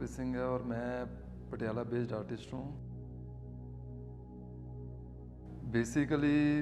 मनप्रीत सिंह है और मैं पटियाला बेस्ड आर्टिस्ट हूँ। बेसिकली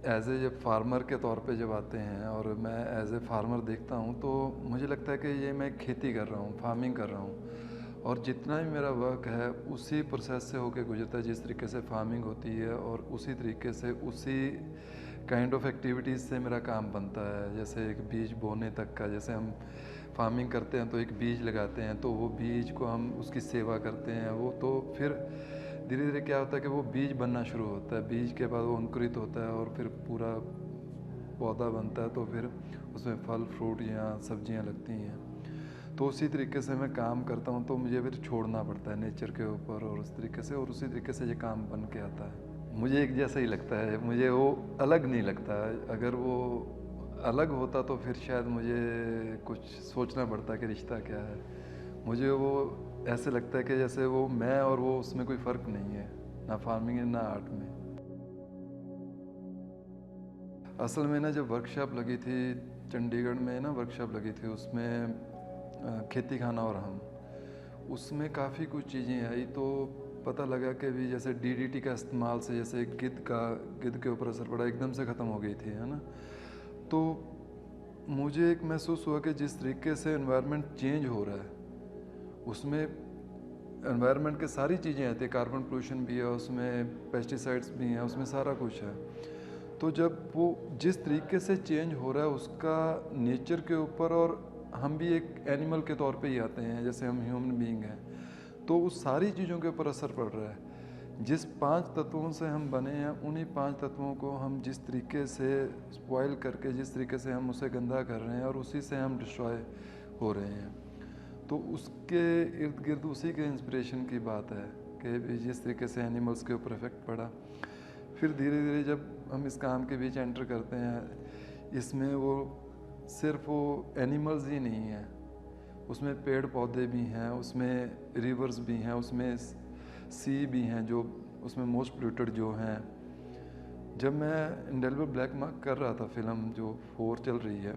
एज ए जब फार्मर के तौर पे जब आते हैं और मैं एज ए फार्मर देखता हूँ तो मुझे लगता है कि ये मैं खेती कर रहा हूँ, फार्मिंग कर रहा हूँ और जितना भी मेरा वर्क है उसी प्रोसेस से होके गुजरता है। जिस तरीके से फार्मिंग होती है और उसी तरीके से उसी काइंड ऑफ एक्टिविटीज़ से मेरा काम बनता है। जैसे एक बीज बोने तक का, जैसे हम फार्मिंग करते हैं तो एक बीज लगाते हैं तो वो बीज को हम उसकी सेवा करते हैं, वो तो फिर धीरे धीरे क्या होता है कि वो बीज बनना शुरू होता है। बीज के बाद वो अंकुरित होता है और फिर पूरा पौधा बनता है, तो फिर उसमें फल फ्रूट या सब्जियां लगती हैं। तो उसी तरीके से मैं काम करता हूँ, तो मुझे फिर छोड़ना पड़ता है नेचर के ऊपर और उस तरीके से, और उसी तरीके से ये काम बन के आता है। मुझे एक जैसा ही लगता है, मुझे वो अलग नहीं लगता। अगर वो अलग होता तो फिर शायद मुझे कुछ सोचना पड़ता कि रिश्ता क्या है। मुझे वो ऐसे लगता है कि जैसे वो मैं और वो, उसमें कोई फ़र्क नहीं है, ना फार्मिंग में ना आर्ट में। असल में ना जब वर्कशॉप लगी थी चंडीगढ़ में ना, वर्कशॉप लगी थी उसमें खेती खाना और हम, उसमें काफ़ी कुछ चीज़ें आई तो पता लगा कि भी जैसे डीडीटी का इस्तेमाल से जैसे गिद्ध के ऊपर असर पड़ा, एकदम से ख़त्म हो गई थी, है ना। तो मुझे एक महसूस हुआ कि जिस तरीके से एनवायरनमेंट चेंज हो रहा है उसमें एनवायरनमेंट के सारी चीज़ें आती है, कार्बन पोल्यूशन भी है उसमें, पेस्टिसाइड्स भी हैं उसमें, सारा कुछ है। तो जब वो जिस तरीके से चेंज हो रहा है उसका नेचर के ऊपर, और हम भी एक एनिमल के तौर पे ही आते हैं, जैसे हम ह्यूमन बीइंग हैं, तो उस सारी चीज़ों के ऊपर असर पड़ रहा है। जिस 5 तत्वों से हम बने हैं उन्हीं 5 तत्वों को हम जिस तरीके से स्पॉइल करके, जिस तरीके से हम उसे गंदा कर रहे हैं और उसी से हम डिस्ट्रॉय हो रहे हैं। तो उसके इर्द गिर्द उसी के इंस्पिरेशन की बात है कि जिस तरीके से एनिमल्स के ऊपर इफ़ेक्ट पड़ा, फिर धीरे धीरे जब हम इस काम के बीच एंटर करते हैं, इसमें वो सिर्फ वो एनिमल्स ही नहीं हैं, उसमें पेड़ पौधे भी हैं, उसमें रिवर्स भी हैं, उसमें सी भी हैं, जो उसमें मोस्ट पोल्यूटेड जो हैं। जब मैं इंडेलिबल ब्लैक मार्क कर रहा था, फिल्म जो 4 चल रही है,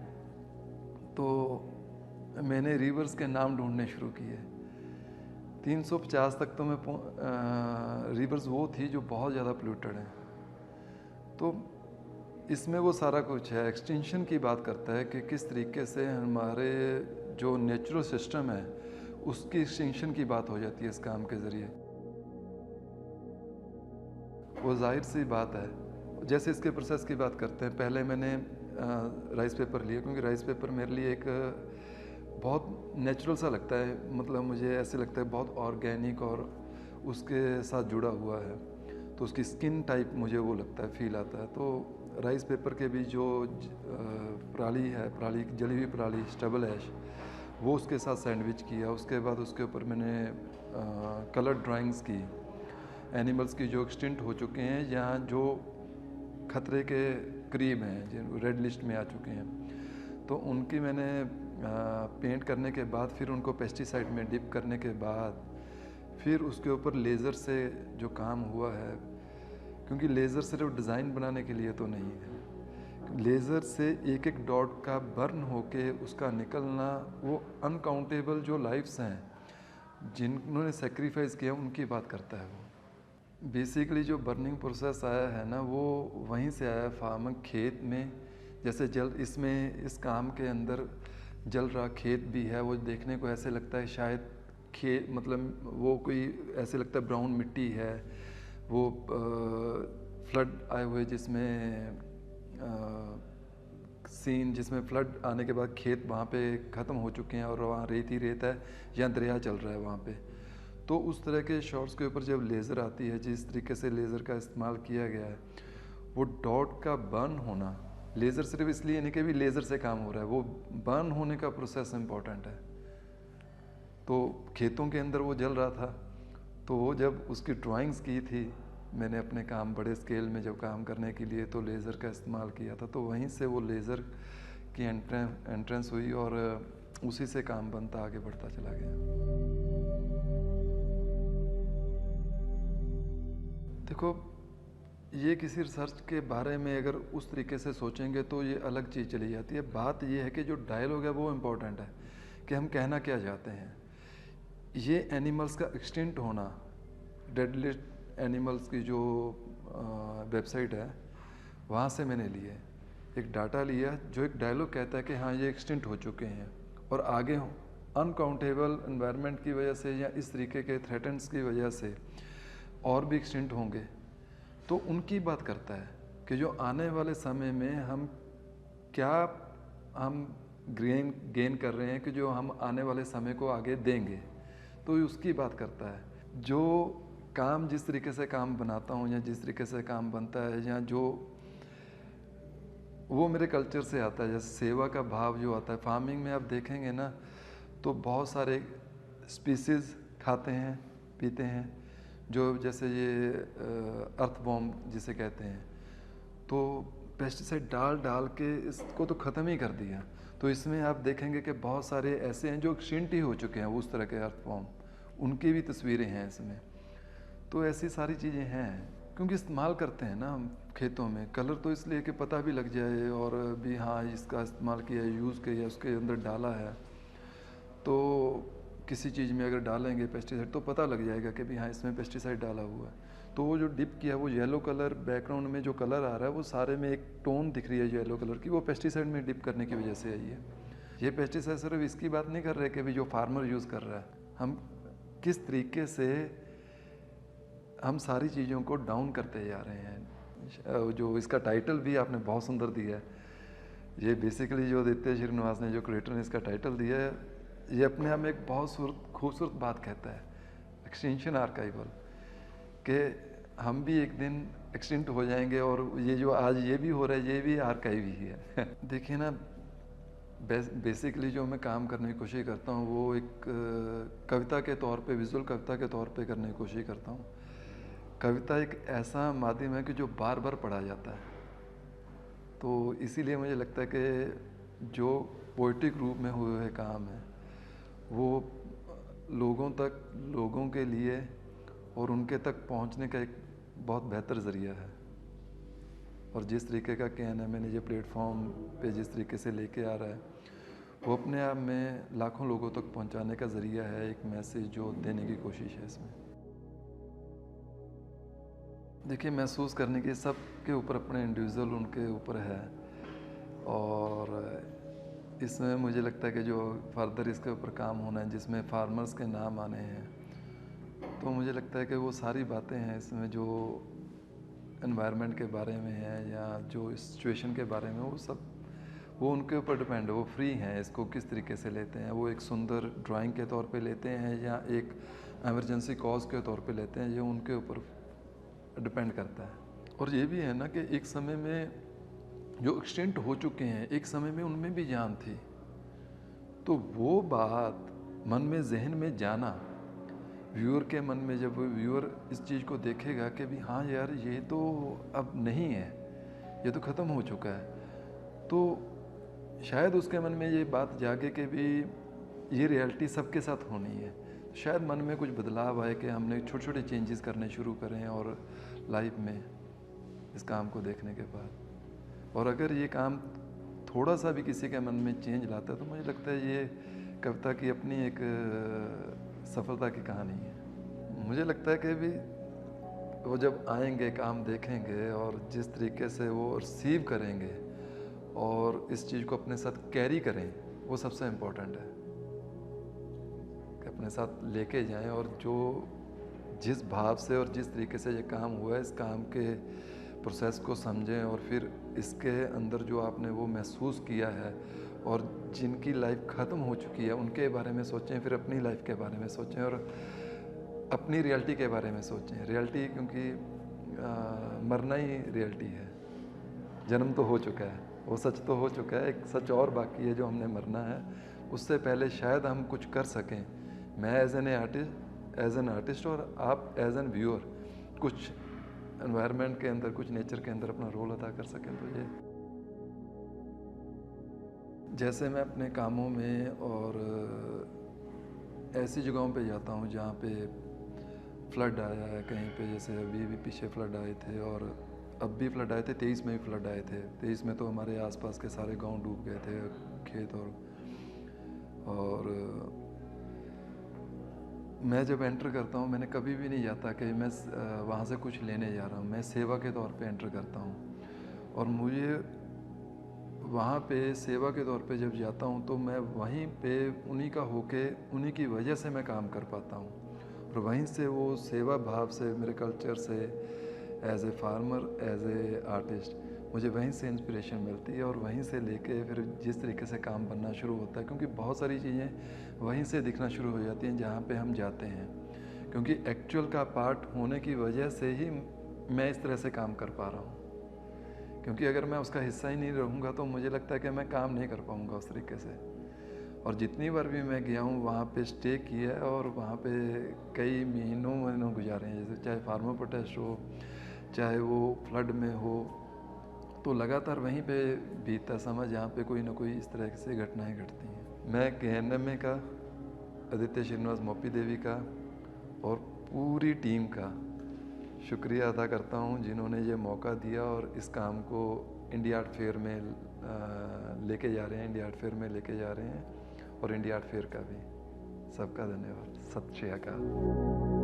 तो मैंने रिवर्स के नाम ढूंढने शुरू किए। 350 तक तो मैं रिवर्स वो थी जो बहुत ज़्यादा पोल्यूटेड हैं। तो इसमें वो सारा कुछ है, एक्सटेंशन की बात करता है कि किस तरीके से हमारे जो नेचुरल सिस्टम है उसकी एक्सटेंशन की बात हो जाती है इस काम के ज़रिए। वो जाहिर सी बात है। जैसे इसके प्रोसेस की बात करते हैं, पहले मैंने राइस पेपर लिया, क्योंकि राइस पेपर मेरे लिए एक बहुत नेचुरल सा लगता है, मतलब मुझे ऐसे लगता है बहुत ऑर्गेनिक और उसके साथ जुड़ा हुआ है, तो उसकी स्किन टाइप मुझे वो लगता है, फील आता है। तो राइस पेपर के भी जो पराली है, पराली जली हुई पराली, स्टबल ऐश, वो उसके साथ सैंडविच किया। उसके बाद उसके ऊपर मैंने कलर ड्राइंग्स की एनिमल्स की जो एक्सटिंक्ट हो चुके हैं या जो खतरे के करीब हैं, जो रेड लिस्ट में आ चुके हैं, तो उनकी मैंने पेंट करने के बाद, फिर उनको पेस्टिसाइड में डिप करने के बाद, फिर उसके ऊपर लेज़र से जो काम हुआ है, क्योंकि लेज़र सिर्फ डिज़ाइन बनाने के लिए तो नहीं है, लेज़र से एक एक डॉट का बर्न होके उसका निकलना, वो अनकाउंटेबल जो लाइफ्स हैं जिन्होंने सेक्रीफाइस किया उनकी बात करता है। वो बेसिकली जो बर्निंग प्रोसेस आया है ना, वो वहीं से आया, फार्मर खेत में जैसे इसमें इस काम के अंदर जल रहा खेत भी है। वो देखने को ऐसे लगता है शायद खेत, मतलब वो कोई ऐसे लगता है ब्राउन मिट्टी है, वो फ्लड आए हुए जिसमें सीन जिसमें फ्लड आने के बाद खेत वहाँ पे ख़त्म हो चुके हैं और वहाँ रेत ही रेत है या दरिया चल रहा है वहाँ पे। तो उस तरह के शॉट्स के ऊपर जब लेज़र आती है, जिस तरीके से लेज़र का इस्तेमाल किया गया है, वो डॉट का बर्न होना, लेज़र सिर्फ इसलिए नहीं कि भी लेज़र से काम हो रहा है, वो बर्न होने का प्रोसेस इम्पॉर्टेंट है। तो खेतों के अंदर वो जल रहा था, तो वो जब उसकी ड्राइंग्स की थी मैंने अपने काम बड़े स्केल में जब काम करने के लिए, तो लेज़र का इस्तेमाल किया था, तो वहीं से वो लेज़र की एंट्रेंस हुई और उसी से काम बनता आगे बढ़ता चला गया। देखो, ये किसी रिसर्च के बारे में अगर उस तरीके से सोचेंगे तो ये अलग चीज़ चली जाती है। बात ये है कि जो डायलॉग है वो इम्पोर्टेंट है कि हम कहना क्या चाहते हैं। ये एनिमल्स का एक्सटिंक्ट होना, डेड लिस्ट एनिमल्स की जो वेबसाइट है वहाँ से मैंने लिए एक डाटा लिया जो एक डायलॉग कहता है कि हाँ ये एक्सटिंक्ट हो चुके हैं और आगे अनकाउंटेबल एनवायरनमेंट की वजह से या इस तरीके के थ्रेटन्स की वजह से और भी एक्सटिंक्ट होंगे। तो उनकी बात करता है कि जो आने वाले समय में हम क्या हम गेन कर रहे हैं कि जो हम आने वाले समय को आगे देंगे, तो उसकी बात करता है। जो काम जिस तरीके से काम बनाता हूँ या जिस तरीके से काम बनता है या जो वो मेरे कल्चर से आता है, जैसे सेवा का भाव जो आता है। फार्मिंग में आप देखेंगे ना तो बहुत सारे स्पीसीज़ खाते हैं पीते हैं, जो जैसे ये अर्थवॉर्म जिसे कहते हैं, तो पेस्टिसाइड डाल डाल के इसको तो ख़त्म ही कर दिया। तो इसमें आप देखेंगे कि बहुत सारे ऐसे हैं जो एक्सटिंक्ट ही हो चुके हैं, उस तरह के अर्थवॉर्म, उनकी भी तस्वीरें हैं इसमें। तो ऐसी सारी चीज़ें हैं क्योंकि इस्तेमाल करते हैं ना हम खेतों में। कलर तो इसलिए कि पता भी लग जाए और भी हाँ इसका इस्तेमाल किया, यूज़ किया, उसके अंदर डाला है। तो किसी चीज़ में अगर डालेंगे पेस्टिसाइड तो पता लग जाएगा कि भी हाँ इसमें पेस्टिसाइड डाला हुआ है। तो वो जो डिप किया वो येलो कलर, बैकग्राउंड में जो कलर आ रहा है वो सारे में एक टोन दिख रही है येलो कलर की, वो पेस्टिसाइड में डिप करने की वजह से आई है। ये पेस्टिसाइड सिर्फ इसकी बात नहीं कर रहे कि भी जो फार्मर यूज़ कर रहा है, हम किस तरीके से हम सारी चीज़ों को डाउन करते जा रहे हैं। जो इसका टाइटल भी आपने बहुत सुंदर दिया है, ये बेसिकली जो आदित्य श्रीनिवास ने, जो क्रिएटर ने इसका टाइटल दिया है, ये अपने आप में एक बहुत खूबसूरत बात कहता है, एक्सटेंशन आर्काइवल, कि हम भी एक दिन एक्सटिंक्ट हो जाएंगे और ये जो आज ये भी हो रहा है ये भी आर्काइव ही है। देखिए ना, बेसिकली जो मैं काम करने की कोशिश करता हूँ वो एक कविता के तौर पे, विजुअल कविता के तौर पे करने की कोशिश करता हूँ। कविता एक ऐसा माध्यम है कि जो बार बार पढ़ा जाता है, तो इसीलिए मुझे लगता है कि जो पोइट्रिक रूप में हुए हुए काम है वो लोगों तक, लोगों के लिए और उनके तक पहुंचने का एक बहुत बेहतर ज़रिया है। और जिस तरीके का कहना है मैंने ये प्लेटफॉर्म पे जिस तरीके से लेके आ रहा है, वो अपने आप में लाखों लोगों तक पहुंचाने का ज़रिया है, एक मैसेज जो देने की कोशिश है इसमें। देखिए, महसूस करने की सब के ऊपर अपने इंडिविजुअल उनके ऊपर है, और इसमें मुझे लगता है कि जो फर्दर इसके ऊपर काम होना है जिसमें फार्मर्स के नाम आने हैं, तो मुझे लगता है कि वो सारी बातें हैं इसमें जो एनवायरनमेंट के बारे में है या जो सिचुएशन के बारे में, वो सब वो उनके ऊपर डिपेंड है। वो फ्री हैं इसको किस तरीके से लेते हैं, वो एक सुंदर ड्राइंग के तौर पे लेते हैं या एक एमरजेंसी कॉज के तौर पे लेते हैं, ये उनके ऊपर डिपेंड करता है। और ये भी है ना कि एक समय में जो एक्सटेंट हो चुके हैं, एक समय में उनमें भी जान थी, तो वो बात मन में, जहन में जाना, व्यूअर के मन में, जब व्यूअर इस चीज़ को देखेगा कि भी हाँ यार ये तो अब नहीं है, ये तो ख़त्म हो चुका है, तो शायद उसके मन में ये बात जागे कि भी ये रियलिटी सबके साथ होनी है। शायद मन में कुछ बदलाव आए कि हमने छोटे छोटे चेंजेस करने शुरू करें और लाइफ में इस काम को देखने के बाद। और अगर ये काम थोड़ा सा भी किसी के मन में चेंज लाता है तो मुझे लगता है ये कविता की अपनी एक सफलता की कहानी है। मुझे लगता है कि भी वो जब आएंगे, काम देखेंगे और जिस तरीके से वो रिसीव करेंगे और इस चीज़ को अपने साथ कैरी करें, वो सबसे इम्पोर्टेंट है कि अपने साथ लेके जाएं और जो जिस भाव से और जिस तरीके से ये काम हुआ है, इस काम के प्रोसेस को समझें और फिर इसके अंदर जो आपने वो महसूस किया है और जिनकी लाइफ ख़त्म हो चुकी है उनके बारे में सोचें, फिर अपनी लाइफ के बारे में सोचें और अपनी रियलिटी के बारे में सोचें। रियलिटी, क्योंकि मरना ही रियलिटी है, जन्म तो हो चुका है, वो सच तो हो चुका है, एक सच और बाकी है जो हमने मरना है। उससे पहले शायद हम कुछ कर सकें, मैं एज एन आर्टिस्ट और आप एज एन व्यूअर, कुछ एनवायरनमेंट के अंदर, कुछ नेचर के अंदर अपना रोल अदा कर सकें। तो ये जैसे मैं अपने कामों में और ऐसी जगहों पे जाता हूँ जहाँ पे फ्लड आया है कहीं पे, जैसे अभी भी पीछे फ्लड आए थे और अब भी फ्लड आए थे, 23 में भी फ्लड आए थे। 23 में तो हमारे आसपास के सारे गांव डूब गए थे, खेत और मैं जब एंटर करता हूँ, मैंने कभी भी नहीं जाता कि मैं वहाँ से कुछ लेने जा रहा हूँ। मैं सेवा के तौर पे एंटर करता हूँ और मुझे वहाँ पे सेवा के तौर पे जब जाता हूँ तो मैं वहीं पे उन्हीं का होके उन्हीं की वजह से मैं काम कर पाता हूँ और वहीं से वो सेवा भाव से मेरे कल्चर से as a farmer, as a artist मुझे वहीं से इंस्पिरेशन मिलती है और वहीं से लेके फिर जिस तरीके से काम बनना शुरू होता है, क्योंकि बहुत सारी चीज़ें वहीं से दिखना शुरू हो जाती हैं जहाँ पे हम जाते हैं, क्योंकि एक्चुअल का पार्ट होने की वजह से ही मैं इस तरह से काम कर पा रहा हूँ। क्योंकि अगर मैं उसका हिस्सा ही नहीं रहूँगा तो मुझे लगता है कि मैं काम नहीं कर पाऊँगा उस तरीके से। और जितनी बार भी मैं गया हूँ वहाँ पे स्टे किया है और वहाँ पे कई महीनों गुजारे हैं, जैसे चाहे फार्मर प्रोटेस्ट हो, चाहे वो फ्लड में हो, तो लगातार वहीं पे बीतता समय जहाँ पे कोई ना कोई इस तरह से घटनाएं घटती हैं। मैं KNMA का, आदित्य श्रीनिवास मोपी देवी का और पूरी टीम का शुक्रिया अदा करता हूँ जिन्होंने ये मौका दिया और इस काम को इंडिया आर्ट फेयर में लेके जा रहे हैं, इंडिया आर्ट फेयर में लेके जा रहे हैं और इंडिया आर्ट फेयर का भी। सबका धन्यवाद। सत श्री अकाल।